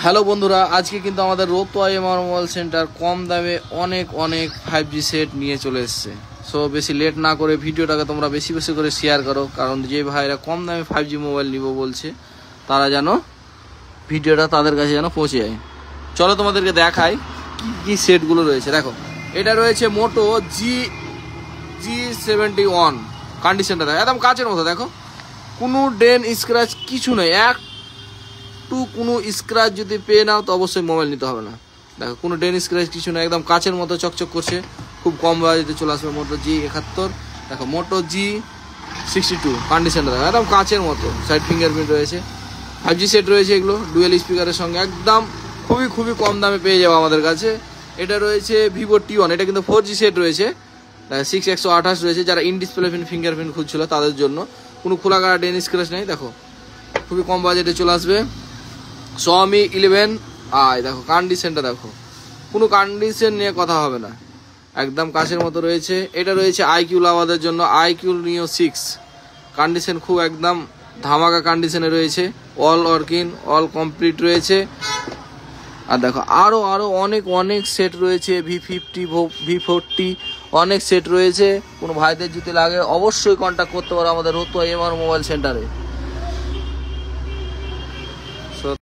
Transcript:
Hello বন্ধুরা, আজকে কিন্তু আমাদের রতুয়া এমআর মোবাইল সেন্টার কম দামে অনেক 5G সেট নিয়ে চলে এসছে। সো বেশি লেট না করে ভিডিওটাকে তোমরা বেশি বেশি করে শেয়ার করো, কারণ যে ভাইরা কম দামে 5G মোবাইল নিব বলছে তারা যেন ভিডিওটা তাদের কাছে যেন পৌঁছে যায়। চলো তোমাদেরকে দেখাই কি কি সেটগুলো রয়েছে। দেখো, এটা রয়েছে মোটো G71। কন্ডিশনটা দেখো, একদম কাচের মতো। দেখো, কোনো ডেন স্ক্র্যাচ কিছু নেই, কোনো স্ক্র্যাচ যদি পেয়ে নাও তো অবশ্যই মোবাইল নিতে হবে না। দেখো, কোনো ডেন স্ক্র্যাচ কিছু না, একদম কাচের মতো চকচক করছে, খুব কম বাজেটে চলে আসবে। মোটো G71। দেখো, মোটো G62। কন্ডিশনটা দেখো, একদম কাচের মতো। সাইড ফিঙ্গারপ্রিন্ট রয়েছে, 5G সেট রয়েছে, এগুলো ডুয়েল স্পিকারের সঙ্গে একদম খুবই কম দামে পেয়ে যাবো আমাদের কাছে। এটা রয়েছে Vivo T1, এটা কিন্তু 4G সেট রয়েছে, 6128 রয়েছে। যারা ইন ডিসপ্লে ফিঙ্গারপ্রিন্ট খুঁজছিল তাদের জন্য, কোনো খোলাকাটা ডেন স্ক্র্যাচ নেই। দেখো, খুবই কম বাজেটে চলে আসবে। Xiaomi 11i। দেখো, কন্ডিশনটা দেখো, কোনো কন্ডিশন নিয়ে কথা হবে না, একদম কাছের মতো রয়েছে। এটা রয়েছে IQ লাভারদের জন্য, IQ Neo 6। কন্ডিশন খুব একদম ধামাকা কন্ডিশনে রয়েছে, অল ওয়ার্কিং, অল কমপ্লিট রয়েছে। আর দেখো, আরো অনেক সেট রয়েছে, V50, V40, অনেক সেট রয়েছে। কোনো ভাইদের যদি লাগে অবশ্যই কন্ট্যাক্ট করতে পারো আমাদের রতুয়া এমআর মোবাইল সেন্টারে।